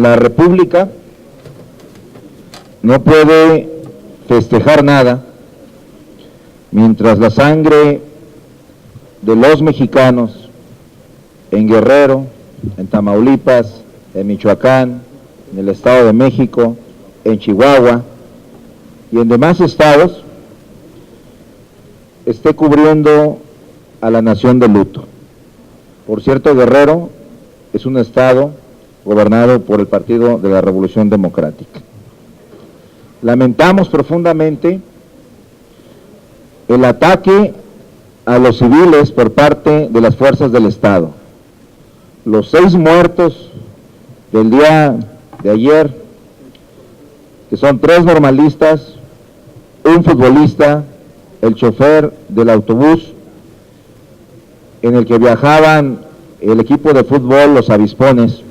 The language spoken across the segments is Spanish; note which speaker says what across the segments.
Speaker 1: la República no puede festejar nada mientras la sangre de los mexicanos en Guerrero, en Tamaulipas, en Michoacán, en el Estado de México, en Chihuahua y en demás estados esté cubriendo a la nación de luto. Por cierto, Guerrero es un estado gobernado por el Partido de la Revolución Democrática. Lamentamos profundamente el ataque a los civiles por parte de las fuerzas del Estado. Los 6 muertos del día de ayer, que son 3 normalistas, un futbolista, el chofer del autobús en el que viajaban el equipo de fútbol, los Avispones,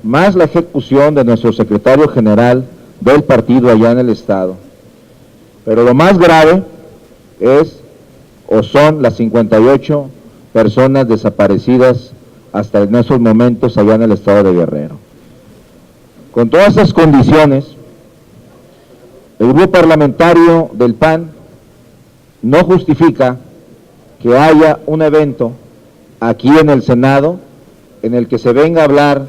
Speaker 1: más la ejecución de nuestro secretario general del partido allá en el estado. Pero lo más grave es o son las 58 personas desaparecidas hasta en esos momentos allá en el estado de Guerrero. Con todas esas condiciones, el grupo parlamentario del PAN no justifica que haya un evento aquí en el Senado en el que se venga a hablar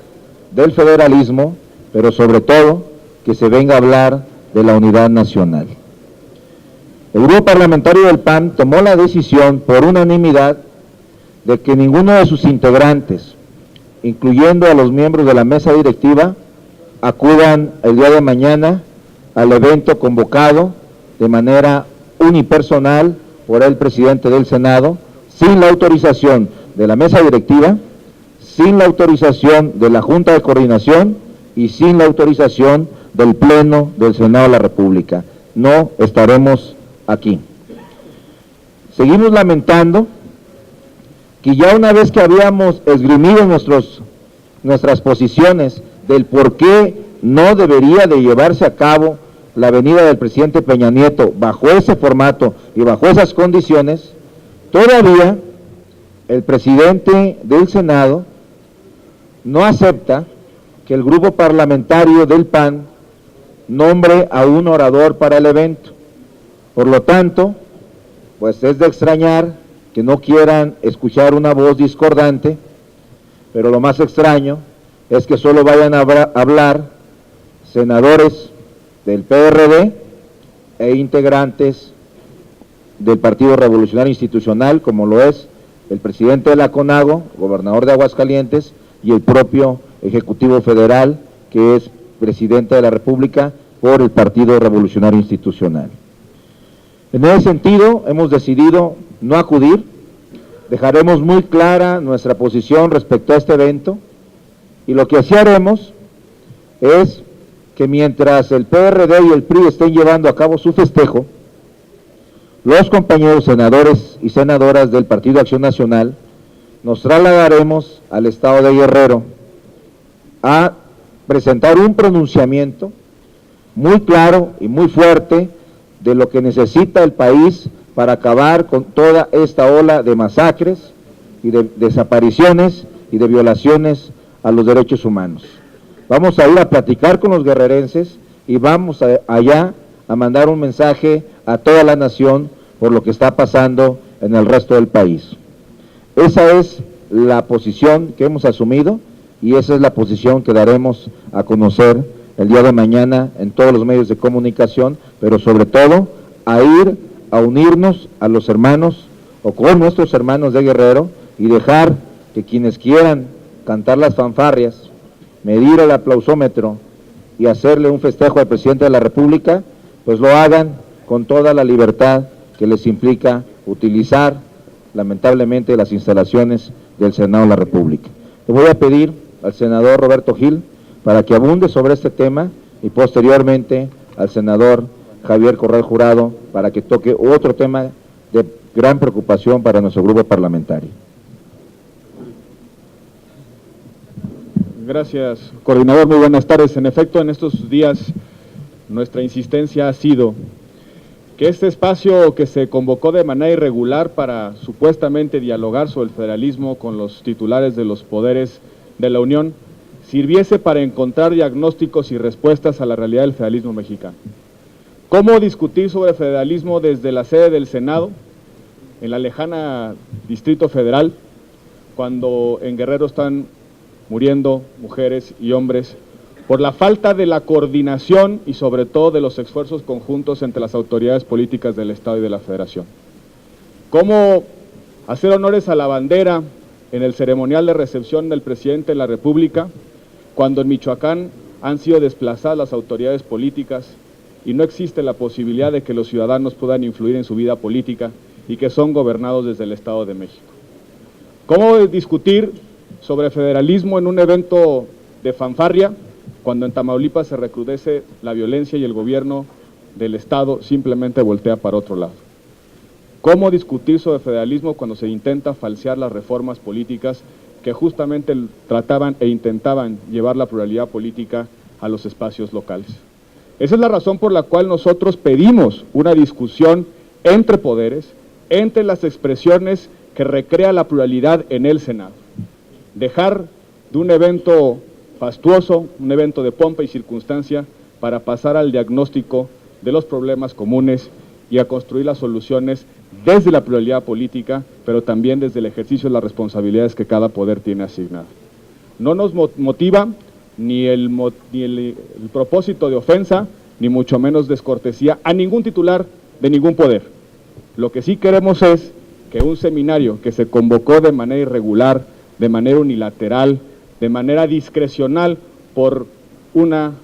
Speaker 1: del federalismo, pero sobre todo que se venga a hablar de la unidad nacional. El grupo parlamentario del PAN tomó la decisión por unanimidad de que ninguno de sus integrantes, incluyendo a los miembros de la mesa directiva, acudan el día de mañana al evento convocado de manera unipersonal por el presidente del Senado, sin la autorización de la mesa directiva, sin la autorización de la Junta de Coordinación y sin la autorización del Pleno del Senado de la República. No estaremos aquí. Seguimos lamentando que ya una vez que habíamos esgrimido nuestras posiciones del por qué no debería de llevarse a cabo la venida del presidente Peña Nieto bajo ese formato y bajo esas condiciones, todavía el presidente del Senado no acepta que el grupo parlamentario del PAN nombre a un orador para el evento. Por lo tanto, pues es de extrañar que no quieran escuchar una voz discordante, pero lo más extraño es que solo vayan a hablar senadores del PRD e integrantes del Partido Revolucionario Institucional, como lo es el presidente de la CONAGO, gobernador de Aguascalientes, y el propio Ejecutivo Federal, que es presidente de la República por el Partido Revolucionario Institucional. En ese sentido, hemos decidido no acudir, dejaremos muy clara nuestra posición respecto a este evento, y lo que así haremos es que mientras el PRD y el PRI estén llevando a cabo su festejo, los compañeros senadores y senadoras del Partido Acción Nacional nos trasladaremos al estado de Guerrero a presentar un pronunciamiento muy claro y muy fuerte de lo que necesita el país para acabar con toda esta ola de masacres y de desapariciones y de violaciones a los derechos humanos. Vamos a ir a platicar con los guerrerenses y vamos allá a mandar un mensaje a toda la nación por lo que está pasando en el resto del país. Esa es la posición que hemos asumido y esa es la posición que daremos a conocer el día de mañana en todos los medios de comunicación, pero sobre todo a ir a unirnos a los hermanos o con nuestros hermanos de Guerrero y dejar que quienes quieran cantar las fanfarrias, medir el aplausómetro y hacerle un festejo al presidente de la República, pues lo hagan con toda la libertad que les implica utilizar lamentablemente las instalaciones del Senado de la República. Le voy a pedir al senador Roberto Gil para que abunde sobre este tema y posteriormente al senador Javier Corral Jurado para que toque otro tema de gran preocupación para nuestro grupo parlamentario.
Speaker 2: Gracias, coordinador. Muy buenas tardes. En efecto, en estos días nuestra insistencia ha sido que este espacio que se convocó de manera irregular para supuestamente dialogar sobre el federalismo con los titulares de los poderes de la Unión sirviese para encontrar diagnósticos y respuestas a la realidad del federalismo mexicano. ¿Cómo discutir sobre federalismo desde la sede del Senado, en la lejana Distrito Federal, cuando en Guerrero están muriendo mujeres y hombres por la falta de la coordinación y sobre todo de los esfuerzos conjuntos entre las autoridades políticas del Estado y de la Federación? ¿Cómo hacer honores a la bandera en el ceremonial de recepción del presidente de la República, cuando en Michoacán han sido desplazadas las autoridades políticas y no existe la posibilidad de que los ciudadanos puedan influir en su vida política y que son gobernados desde el Estado de México? ¿Cómo discutir sobre federalismo en un evento de fanfarria, cuando en Tamaulipas se recrudece la violencia y el gobierno del Estado simplemente voltea para otro lado? ¿Cómo discutir sobre federalismo cuando se intenta falsear las reformas políticas que justamente trataban e intentaban llevar la pluralidad política a los espacios locales? Esa es la razón por la cual nosotros pedimos una discusión entre poderes, entre las expresiones que recrea la pluralidad en el Senado. Dejar de un evento fastuoso, un evento de pompa y circunstancia, para pasar al diagnóstico de los problemas comunes y a construir las soluciones desde la pluralidad política, pero también desde el ejercicio de las responsabilidades que cada poder tiene asignado. No nos motiva ni el propósito de ofensa, ni mucho menos descortesía a ningún titular de ningún poder. Lo que sí queremos es que un seminario que se convocó de manera irregular, de manera unilateral, de manera discrecional por una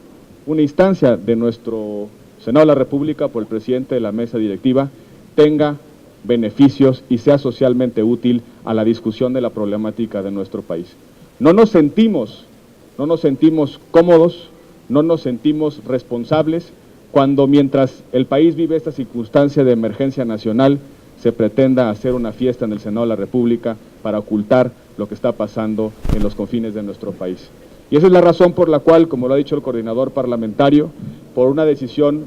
Speaker 2: instancia de nuestro Senado de la República, por el presidente de la mesa directiva, tenga beneficios y sea socialmente útil a la discusión de la problemática de nuestro país. No nos sentimos cómodos, no nos sentimos responsables cuando, mientras el país vive esta circunstancia de emergencia nacional, se pretenda hacer una fiesta en el Senado de la República para ocultar lo que está pasando en los confines de nuestro país. Y esa es la razón por la cual, como lo ha dicho el coordinador parlamentario, por una decisión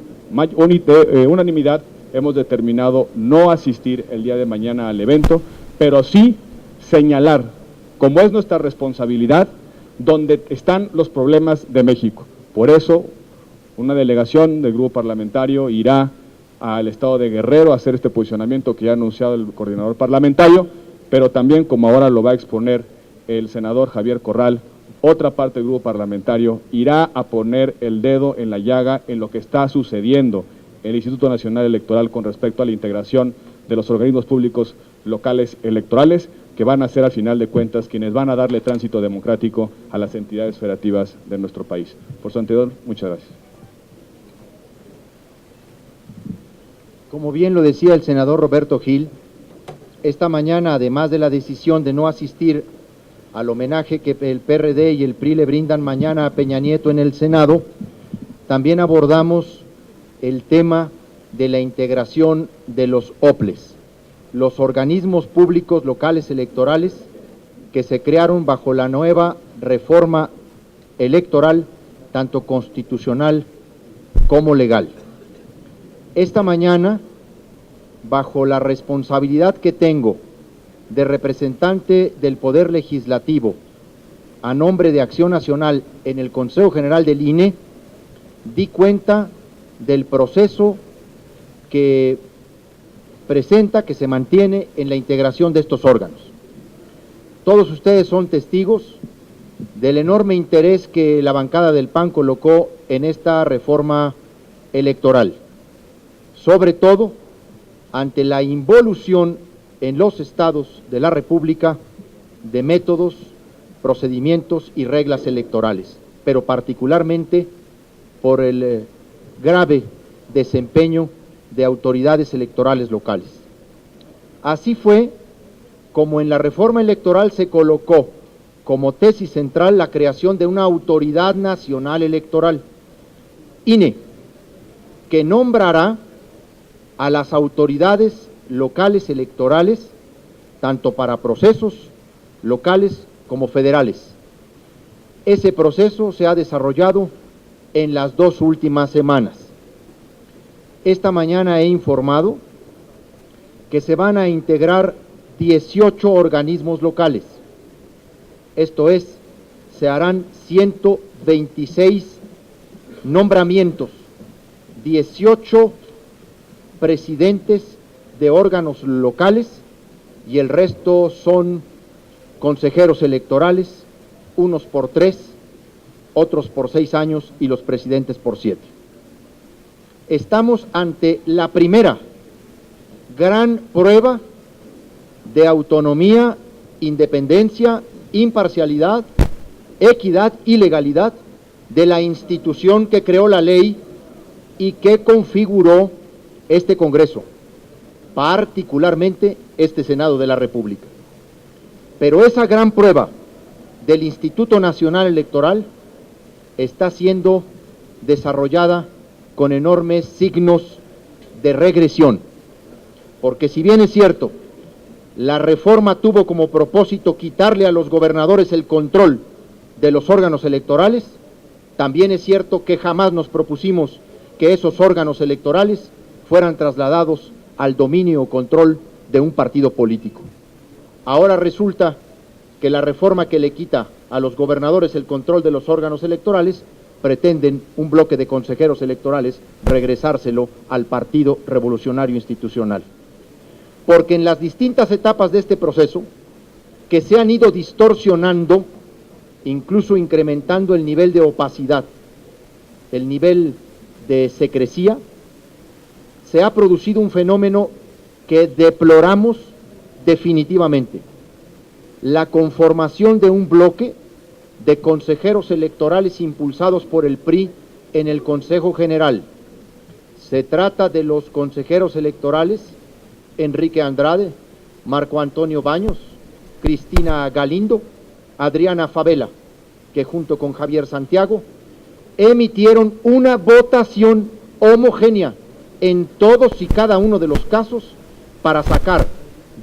Speaker 2: unanimidad, hemos determinado no asistir el día de mañana al evento, pero sí señalar, como es nuestra responsabilidad, dónde están los problemas de México. Por eso, una delegación del grupo parlamentario irá al estado de Guerrero a hacer este posicionamiento que ya ha anunciado el coordinador parlamentario, pero también, como ahora lo va a exponer el senador Javier Corral, otra parte del grupo parlamentario irá a poner el dedo en la llaga en lo que está sucediendo en el Instituto Nacional Electoral con respecto a la integración de los organismos públicos locales electorales, que van a ser, al final de cuentas, quienes van a darle tránsito democrático a las entidades federativas de nuestro país. Por su anterior, muchas gracias.
Speaker 3: Como bien lo decía el senador Roberto Gil, esta mañana, además de la decisión de no asistir al homenaje que el PRD y el PRI le brindan mañana a Peña Nieto en el Senado, también abordamos el tema de la integración de los OPLES, los organismos públicos locales electorales que se crearon bajo la nueva reforma electoral, tanto constitucional como legal. Esta mañana, bajo la responsabilidad que tengo de representante del Poder Legislativo a nombre de Acción Nacional en el Consejo General del INE, di cuenta del proceso que presenta, que se mantiene en la integración de estos órganos. Todos ustedes son testigos del enorme interés que la bancada del PAN colocó en esta reforma electoral, sobre todo ante la involución en los estados de la República de métodos, procedimientos y reglas electorales, pero particularmente por el grave desempeño de autoridades electorales locales. Así fue como en la reforma electoral se colocó como tesis central la creación de una autoridad nacional electoral, INE, que nombrará a las autoridades locales electorales, tanto para procesos locales como federales. Ese proceso se ha desarrollado en las 2 últimas semanas. Esta mañana he informado que se van a integrar 18 organismos locales. Esto es, se harán 126 nombramientos, 18 presidentes de órganos locales y el resto son consejeros electorales, unos por 3, otros por 6 años y los presidentes por 7. Estamos ante la primera gran prueba de autonomía, independencia, imparcialidad, equidad y legalidad de la institución que creó la ley y que configuró este Congreso, particularmente este Senado de la República. Pero esa gran prueba del Instituto Nacional Electoral está siendo desarrollada con enormes signos de regresión, porque si bien es cierto, la reforma tuvo como propósito quitarle a los gobernadores el control de los órganos electorales, también es cierto que jamás nos propusimos que esos órganos electorales fueran trasladados al dominio o control de un partido político. Ahora resulta que la reforma que le quita a los gobernadores el control de los órganos electorales, pretenden un bloque de consejeros electorales regresárselo al Partido Revolucionario Institucional. Porque en las distintas etapas de este proceso, que se han ido distorsionando, incluso incrementando el nivel de opacidad, el nivel de secrecía, se ha producido un fenómeno que deploramos definitivamente: la conformación de un bloque de consejeros electorales impulsados por el PRI en el Consejo General. Se trata de los consejeros electorales Enrique Andrade, Marco Antonio Baños, Cristina Galindo, Adriana Favela, que junto con Javier Santiago emitieron una votación homogénea en todos y cada uno de los casos para sacar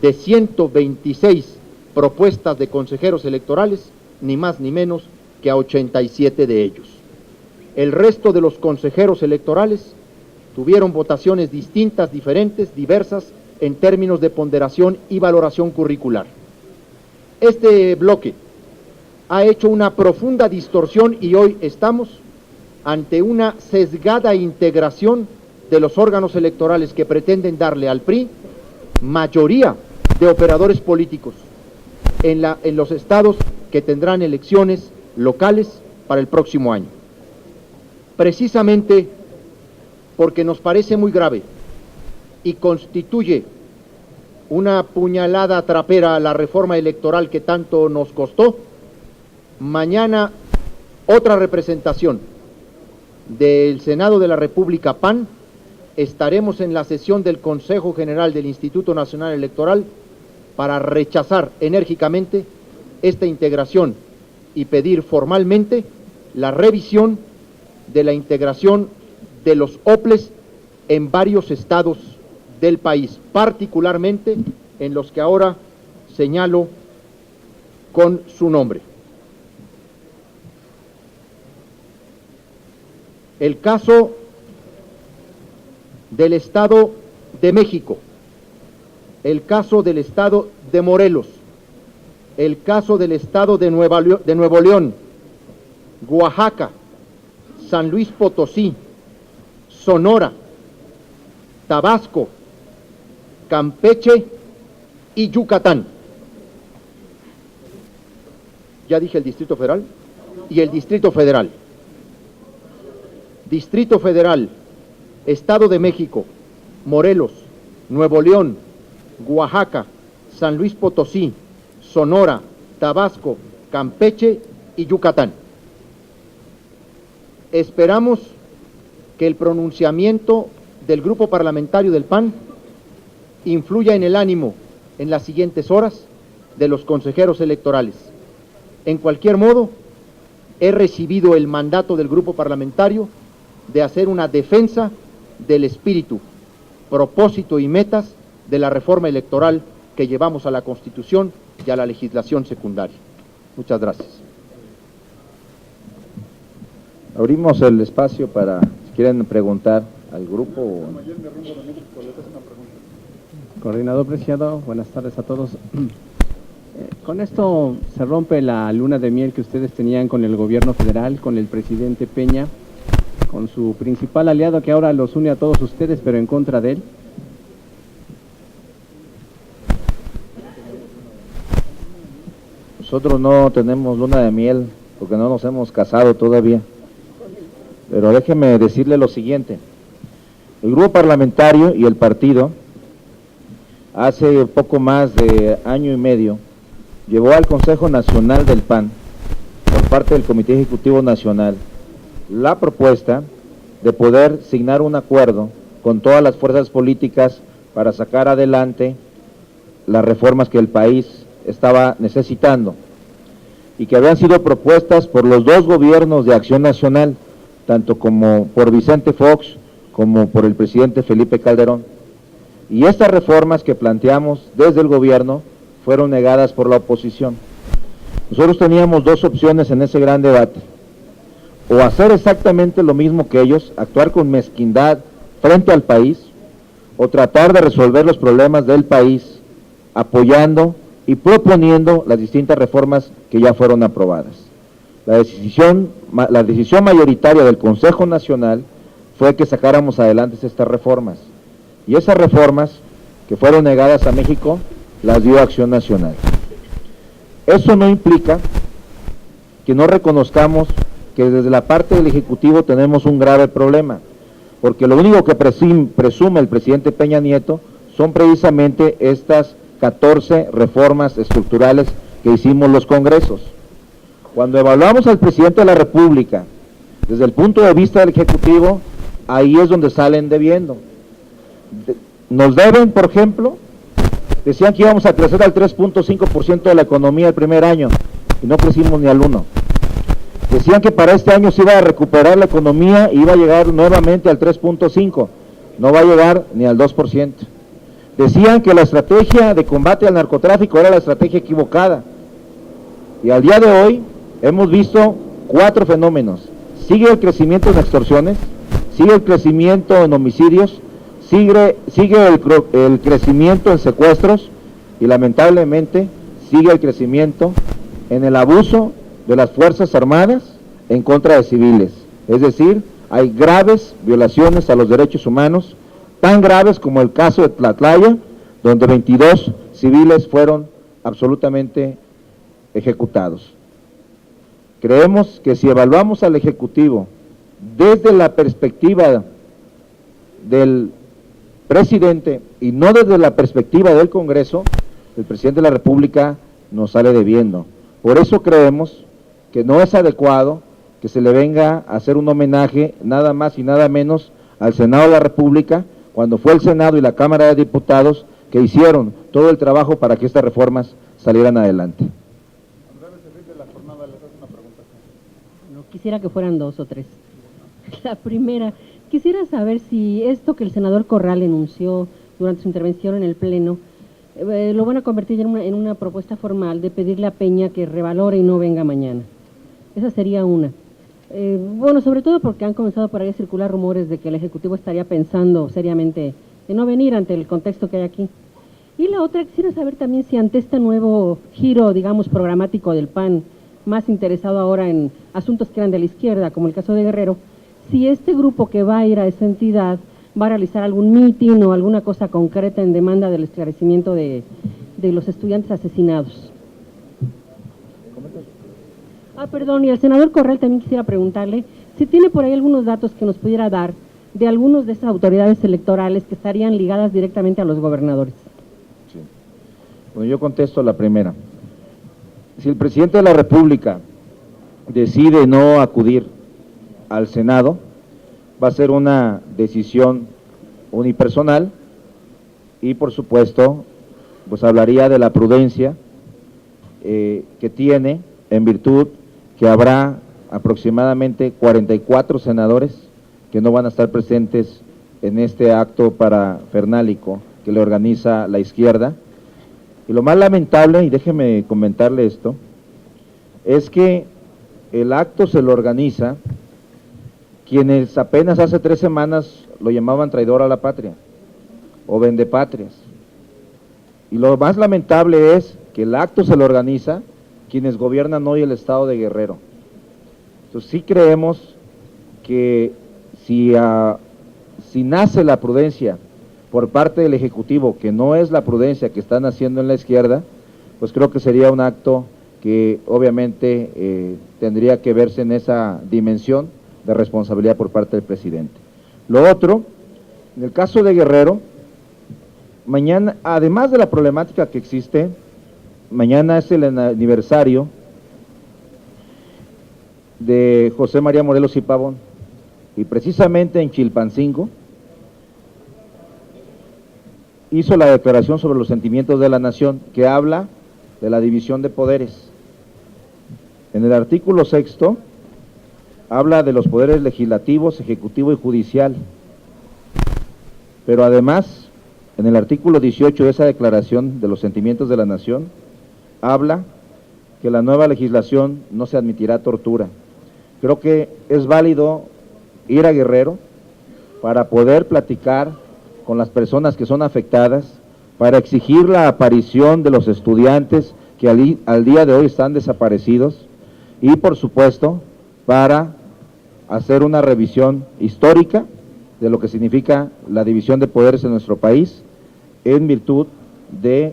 Speaker 3: de 126 propuestas de consejeros electorales, ni más ni menos que a 87 de ellos. El resto de los consejeros electorales tuvieron votaciones distintas, diferentes, diversas en términos de ponderación y valoración curricular. Este bloque ha hecho una profunda distorsión y hoy estamos ante una sesgada integración de los órganos electorales que pretenden darle al PRI mayoría de operadores políticos en los estados que tendrán elecciones locales para el próximo año. Precisamente porque nos parece muy grave y constituye una puñalada trapera a la reforma electoral que tanto nos costó, mañana otra representación del Senado de la República PAN estaremos en la sesión del Consejo General del Instituto Nacional Electoral para rechazar enérgicamente esta integración y pedir formalmente la revisión de la integración de los OPLES en varios estados del país, particularmente en los que ahora señalo con su nombre. El caso del Estado de México, el caso del Estado de Morelos, el caso del Estado de Nuevo León, Oaxaca, San Luis Potosí, Sonora, Tabasco, Campeche y Yucatán. Ya dije el Distrito Federal y el Distrito Federal. Distrito Federal, Estado de México, Morelos, Nuevo León, Oaxaca, San Luis Potosí, Sonora, Tabasco, Campeche y Yucatán. Esperamos que el pronunciamiento del Grupo Parlamentario del PAN influya en el ánimo en las siguientes horas de los consejeros electorales. En cualquier modo, he recibido el mandato del Grupo Parlamentario de hacer una defensa del espíritu, propósito y metas de la reforma electoral que llevamos a la Constitución y a la legislación secundaria. Muchas gracias.
Speaker 1: Abrimos el espacio para, si quieren preguntar al grupo.
Speaker 4: Coordinador Preciado, buenas tardes a todos. Con esto se rompe la luna de miel que ustedes tenían con el gobierno federal, con el presidente Peña, con su principal aliado que ahora los une a todos ustedes, pero en contra de él.
Speaker 1: Nosotros no tenemos luna de miel porque no nos hemos casado todavía. Pero déjeme decirle lo siguiente. El grupo parlamentario y el partido, hace poco más de año y medio, llevó al Consejo Nacional del PAN, por parte del Comité Ejecutivo Nacional, la propuesta de poder signar un acuerdo con todas las fuerzas políticas para sacar adelante las reformas que el país estaba necesitando y que habían sido propuestas por los dos gobiernos de Acción Nacional, tanto como por Vicente Fox como por el presidente Felipe Calderón. Y estas reformas que planteamos desde el gobierno fueron negadas por la oposición. Nosotros teníamos dos opciones en ese gran debate: o hacer exactamente lo mismo que ellos, actuar con mezquindad frente al país, o tratar de resolver los problemas del país apoyando y proponiendo las distintas reformas que ya fueron aprobadas. La decisión mayoritaria del Consejo Nacional fue que sacáramos adelante estas reformas, y esas reformas que fueron negadas a México las dio Acción Nacional. Eso no implica que no reconozcamos que desde la parte del Ejecutivo tenemos un grave problema, porque lo único que presume el presidente Peña Nieto son precisamente estas 14 reformas estructurales que hicimos los congresos. Cuando evaluamos al presidente de la República desde el punto de vista del Ejecutivo, ahí es donde salen debiendo. Nos deben, por ejemplo, decían que íbamos a crecer al 3.5% de la economía el primer año, y no crecimos ni al 1%. Decían que para este año se iba a recuperar la economía y iba a llegar nuevamente al 3.5%, no va a llegar ni al 2%. Decían que la estrategia de combate al narcotráfico era la estrategia equivocada, y al día de hoy hemos visto 4 fenómenos. Sigue el crecimiento en extorsiones, sigue el crecimiento en homicidios, sigue el crecimiento en secuestros, y lamentablemente sigue el crecimiento en el abuso de las Fuerzas Armadas en contra de civiles. Es decir, hay graves violaciones a los derechos humanos, tan graves como el caso de Tlatlaya, donde 22 civiles fueron absolutamente ejecutados. Creemos que si evaluamos al Ejecutivo desde la perspectiva del presidente y no desde la perspectiva del Congreso, el presidente de la República nos sale debiendo. Por eso creemos que no es adecuado que se le venga a hacer un homenaje nada más y nada menos al Senado de la República, cuando fue el Senado y la Cámara de Diputados que hicieron todo el trabajo para que estas reformas salieran adelante.
Speaker 5: No, quisiera que fueran 2 o 3. La primera, quisiera saber si esto que el senador Corral enunció durante su intervención en el Pleno, lo van a convertir en una propuesta formal de pedirle a Peña que revalore y no venga mañana. Esa sería una. Bueno, sobre todo porque han comenzado por ahí a circular rumores de que el Ejecutivo estaría pensando seriamente de no venir ante el contexto que hay aquí. Y la otra, quisiera saber también si ante este nuevo giro, digamos, programático del PAN, más interesado ahora en asuntos que eran de la izquierda, como el caso de Guerrero, si este grupo que va a ir a esa entidad va a realizar algún mitin o alguna cosa concreta en demanda del esclarecimiento de los estudiantes asesinados. Perdón, y al senador Corral también quisiera preguntarle si tiene por ahí algunos datos que nos pudiera dar de algunos de esas autoridades electorales que estarían ligadas directamente a los gobernadores.
Speaker 1: Sí. Bueno, yo contesto la primera. Si el presidente de la República decide no acudir al Senado, va a ser una decisión unipersonal y, por supuesto, pues hablaría de la prudencia que tiene, en virtud que habrá aproximadamente 44 senadores que no van a estar presentes en este acto parafernálico que le organiza la izquierda. Y lo más lamentable, y déjeme comentarle esto, es que el acto se lo organiza quienes apenas hace 3 semanas lo llamaban traidor a la patria o vendepatrias. Y lo más lamentable es que que el acto se lo organiza quienes gobiernan hoy el estado de Guerrero. Entonces sí creemos que si nace la prudencia por parte del Ejecutivo, que no es la prudencia que están haciendo en la izquierda, pues creo que sería un acto que obviamente tendría que verse en esa dimensión de responsabilidad por parte del presidente. Lo otro, en el caso de Guerrero, mañana, además de la problemática que existe, mañana es el aniversario de José María Morelos y Pavón, y precisamente en Chilpancingo hizo la declaración sobre los sentimientos de la nación, que habla de la división de poderes. En el artículo 6 habla de los poderes legislativos, ejecutivo y judicial, pero además, en el artículo 18 de esa declaración de los sentimientos de la nación, habla que la nueva legislación no se admitirá tortura. Creo que es válido ir a Guerrero para poder platicar con las personas que son afectadas, para exigir la aparición de los estudiantes que al día de hoy están desaparecidos y, por supuesto, para hacer una revisión histórica de lo que significa la división de poderes en nuestro país, en virtud de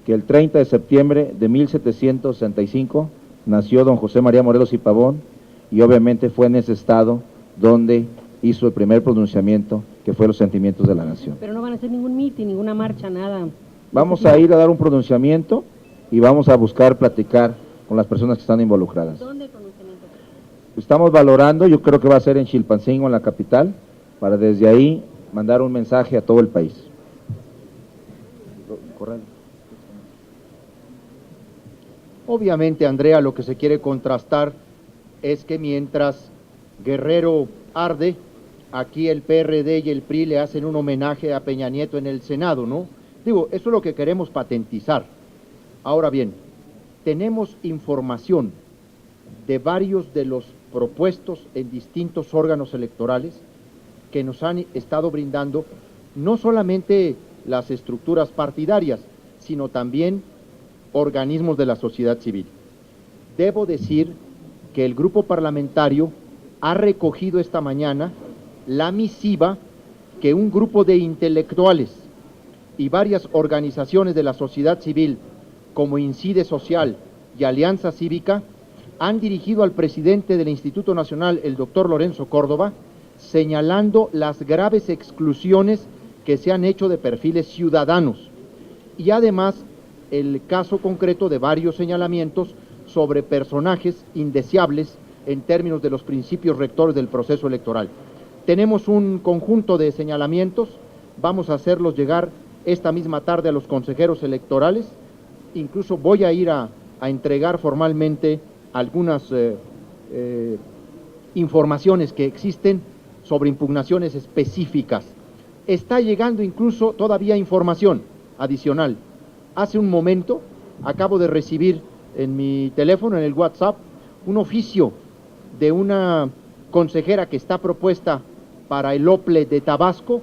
Speaker 1: que el 30 de septiembre de 1765 nació don José María Morelos y Pavón, y obviamente fue en ese estado donde hizo el primer pronunciamiento, que fue los sentimientos de la nación.
Speaker 5: Pero no van a hacer ningún mitin, ninguna marcha, nada.
Speaker 1: Vamos a ir a dar un pronunciamiento y vamos a buscar platicar con las personas que están involucradas.
Speaker 5: ¿Dónde el pronunciamiento?
Speaker 1: Estamos valorando, yo creo que va a ser en Chilpancingo, en la capital, para desde ahí mandar un mensaje a todo el país. Correcto.
Speaker 3: Obviamente, Andrea, lo que se quiere contrastar es que mientras Guerrero arde, aquí el PRD y el PRI le hacen un homenaje a Peña Nieto en el Senado, ¿no? Digo, eso es lo que queremos patentizar. Ahora bien, tenemos información de varios de los propuestos en distintos órganos electorales que nos han estado brindando no solamente las estructuras partidarias, sino también organismos de la sociedad civil. Debo decir que el grupo parlamentario ha recogido esta mañana la misiva que un grupo de intelectuales y varias organizaciones de la sociedad civil, como Incide Social y Alianza Cívica, han dirigido al presidente del Instituto Nacional, el doctor Lorenzo Córdoba, señalando las graves exclusiones que se han hecho de perfiles ciudadanos y además el caso concreto de varios señalamientos sobre personajes indeseables en términos de los principios rectores del proceso electoral. Tenemos un conjunto de señalamientos, vamos a hacerlos llegar esta misma tarde a los consejeros electorales, incluso voy a ir a entregar formalmente algunas informaciones que existen sobre impugnaciones específicas. Está llegando incluso todavía información adicional. Hace un momento acabo de recibir en mi teléfono, en el WhatsApp, un oficio de una consejera que está propuesta para el OPLE de Tabasco,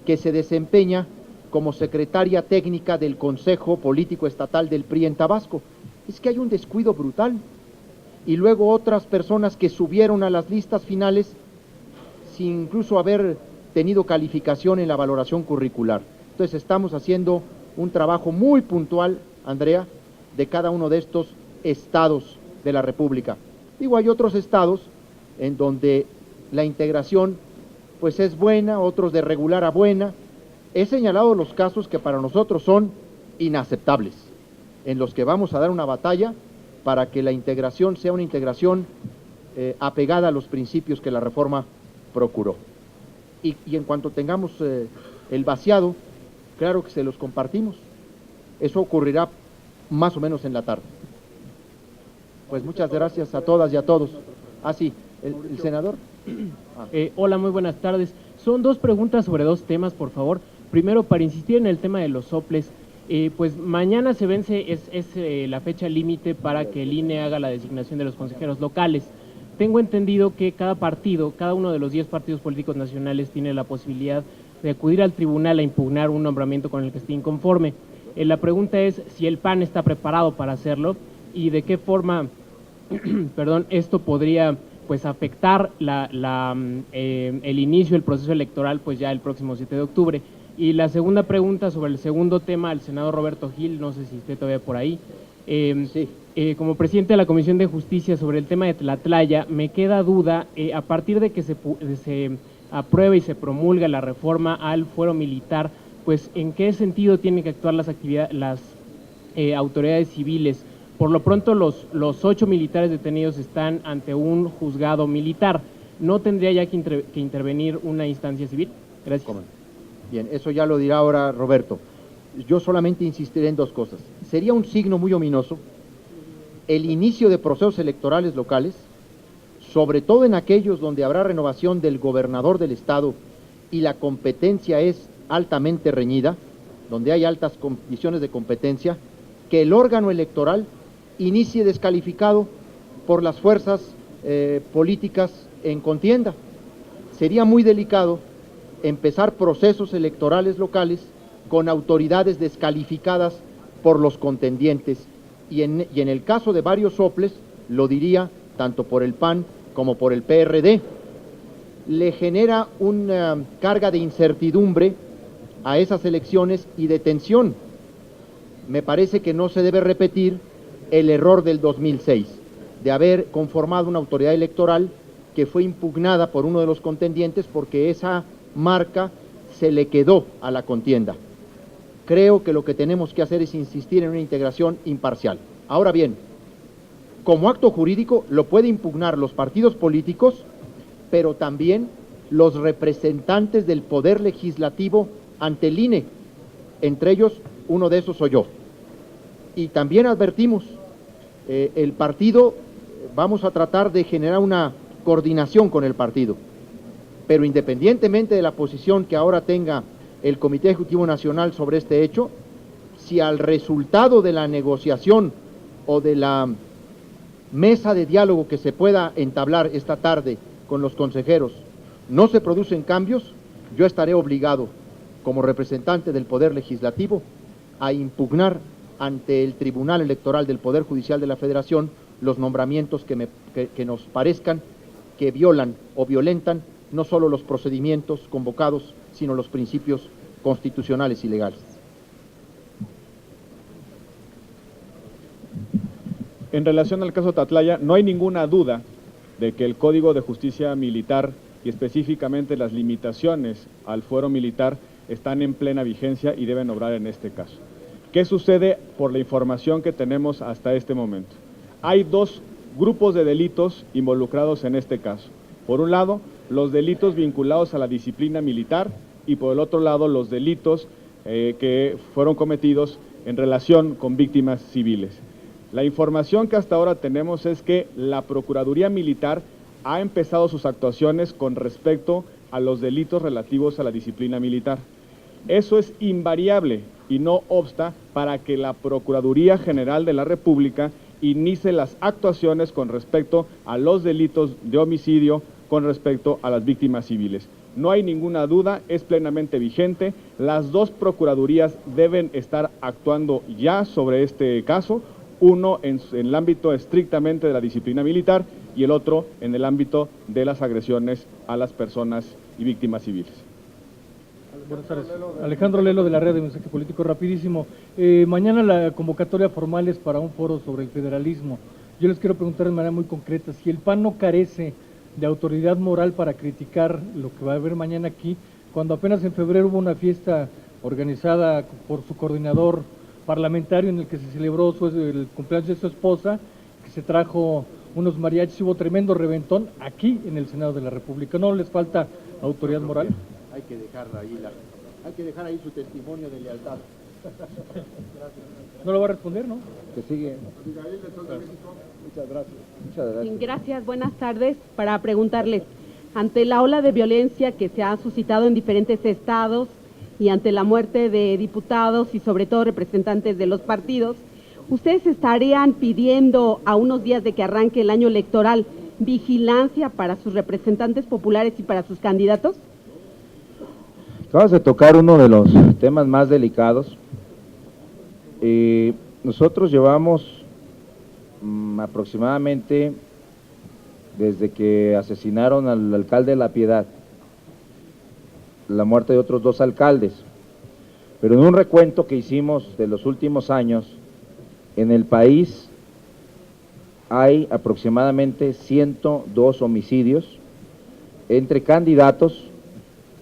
Speaker 3: que se desempeña como secretaria técnica del Consejo Político Estatal del PRI en Tabasco. Es que hay un descuido brutal. Y luego otras personas que subieron a las listas finales sin incluso haber tenido calificación en la valoración curricular. Entonces estamos haciendo un trabajo muy puntual, Andrea, de cada uno de estos estados de la República. Digo, hay otros estados en donde la integración pues es buena, otros de regular a buena. He señalado los casos que para nosotros son inaceptables, en los que vamos a dar una batalla para que la integración sea una integración apegada a los principios que la reforma procuró. Y en cuanto tengamos el vaciado, claro que se los compartimos. Eso ocurrirá más o menos en la tarde. Pues muchas gracias a todas y a todos. Ah, sí, el senador.
Speaker 6: Hola, muy buenas tardes. Son dos preguntas sobre dos temas, por favor. Primero, para insistir en el tema de los soples, pues mañana se vence, la fecha límite para que el INE haga la designación de los consejeros locales. Tengo entendido que cada partido, cada uno de los 10 partidos políticos nacionales tiene la posibilidad de acudir al tribunal a impugnar un nombramiento con el que esté inconforme. La pregunta es si el PAN está preparado para hacerlo y de qué forma perdón, esto podría pues afectar el inicio del proceso electoral pues ya el próximo 7 de octubre. Y la segunda pregunta sobre el segundo tema al senador Roberto Gil, no sé si esté todavía por ahí.
Speaker 3: Sí.
Speaker 6: Como presidente de la Comisión de Justicia sobre el tema de Tlatlaya, me queda duda, a partir de que se apruebe y se promulga la reforma al fuero militar, pues en qué sentido tienen que actuar las autoridades civiles. Por lo pronto los 8 militares detenidos están ante un juzgado militar. ¿No tendría ya que intervenir una instancia civil? Gracias.
Speaker 3: Bien, eso ya lo dirá ahora Roberto. Yo solamente insistiré en dos cosas. Sería un signo muy ominoso el inicio de procesos electorales locales, sobre todo en aquellos donde habrá renovación del gobernador del estado y la competencia es altamente reñida, donde hay altas condiciones de competencia, que el órgano electoral inicie descalificado por las fuerzas políticas en contienda. Sería muy delicado empezar procesos electorales locales con autoridades descalificadas por los contendientes y en el caso de varios soples, lo diría tanto por el PAN como por el PRD, le genera una carga de incertidumbre a esas elecciones y de tensión. Me parece que no se debe repetir el error del 2006, de haber conformado una autoridad electoral que fue impugnada por uno de los contendientes porque esa marca se le quedó a la contienda. Creo que lo que tenemos que hacer es insistir en una integración imparcial. Ahora bien, como acto jurídico lo pueden impugnar los partidos políticos, pero también los representantes del Poder Legislativo ante el INE, entre ellos uno de esos soy yo. Y también advertimos, el partido, vamos a tratar de generar una coordinación con el partido, pero independientemente de la posición que ahora tenga el Comité Ejecutivo Nacional sobre este hecho, si al resultado de la negociación o de la mesa de diálogo que se pueda entablar esta tarde con los consejeros no se producen cambios, yo estaré obligado, como representante del Poder Legislativo, a impugnar ante el Tribunal Electoral del Poder Judicial de la Federación los nombramientos que nos parezcan que violan o violentan no solo los procedimientos convocados, sino los principios constitucionales y legales.
Speaker 2: En relación al caso Tlatlaya, no hay ninguna duda de que el Código de Justicia Militar y específicamente las limitaciones al fuero militar están en plena vigencia y deben obrar en este caso. ¿Qué sucede por la información que tenemos hasta este momento? Hay dos grupos de delitos involucrados en este caso. Por un lado, los delitos vinculados a la disciplina militar y por el otro lado, los delitos que fueron cometidos en relación con víctimas civiles. La información que hasta ahora tenemos es que la Procuraduría Militar ha empezado sus actuaciones con respecto a los delitos relativos a la disciplina militar. Eso es invariable y no obsta para que la Procuraduría General de la República inicie las actuaciones con respecto a los delitos de homicidio con respecto a las víctimas civiles. No hay ninguna duda, es plenamente vigente. Las dos procuradurías deben estar actuando ya sobre este caso, uno en el ámbito estrictamente de la disciplina militar y el otro en el ámbito de las agresiones a las personas y víctimas civiles.
Speaker 7: Buenas tardes. Alejandro Lelo de la Red de Mensaje Político, rapidísimo. Mañana la convocatoria formal es para un foro sobre el federalismo. Yo les quiero preguntar de manera muy concreta, si el PAN no carece de autoridad moral para criticar lo que va a haber mañana aquí, cuando apenas en febrero hubo una fiesta organizada por su coordinador parlamentario en el que se celebró el cumpleaños de su esposa, que se trajo unos mariachis, hubo tremendo reventón aquí en el Senado de la República. ¿No les falta autoridad moral?
Speaker 3: Hay que dejar ahí su testimonio de lealtad.
Speaker 7: ¿No lo va a responder, no?
Speaker 1: Que sigue. Muchas gracias. Muchas gracias.
Speaker 8: Gracias, buenas tardes. Para preguntarles, ante la ola de violencia que se ha suscitado en diferentes estados y ante la muerte de diputados y sobre todo representantes de los partidos, ¿ustedes estarían pidiendo a unos días de que arranque el año electoral vigilancia para sus representantes populares y para sus candidatos?
Speaker 1: Acabas de tocar uno de los temas más delicados Nosotros llevamos aproximadamente desde que asesinaron al alcalde de La Piedad, la muerte de otros 2 alcaldes, pero en un recuento que hicimos de los últimos años, en el país hay aproximadamente 102 homicidios entre candidatos,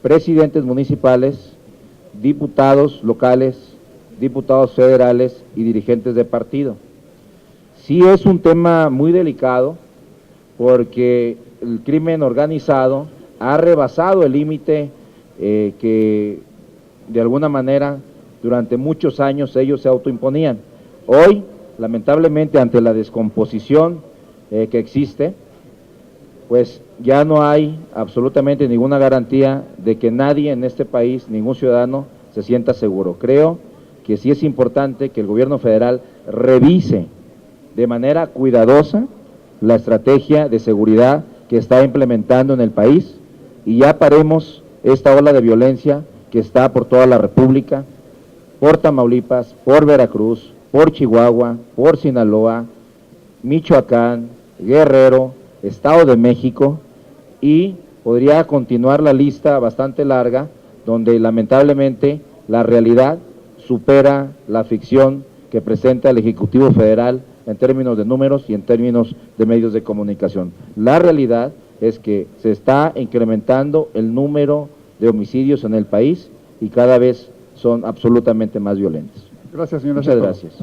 Speaker 1: presidentes municipales, diputados locales, diputados federales y dirigentes de partido. Sí es un tema muy delicado porque el crimen organizado ha rebasado el límite que de alguna manera durante muchos años ellos se autoimponían. Hoy, lamentablemente, ante la descomposición que existe, pues ya no hay absolutamente ninguna garantía de que nadie en este país, ningún ciudadano, se sienta seguro. Creo que sí es importante que el gobierno federal revise de manera cuidadosa la estrategia de seguridad que está implementando en el país y ya paremos esta ola de violencia que está por toda la República, por Tamaulipas, por Veracruz, por Chihuahua, por Sinaloa, Michoacán, Guerrero, Estado de México, y podría continuar la lista bastante larga, donde lamentablemente la realidad supera la ficción que presenta el Ejecutivo Federal en términos de números y en términos de medios de comunicación. La realidad es que se está incrementando el número de homicidios en el país y cada vez son absolutamente más violentos.
Speaker 9: Gracias, señora.
Speaker 1: Muchas gracias.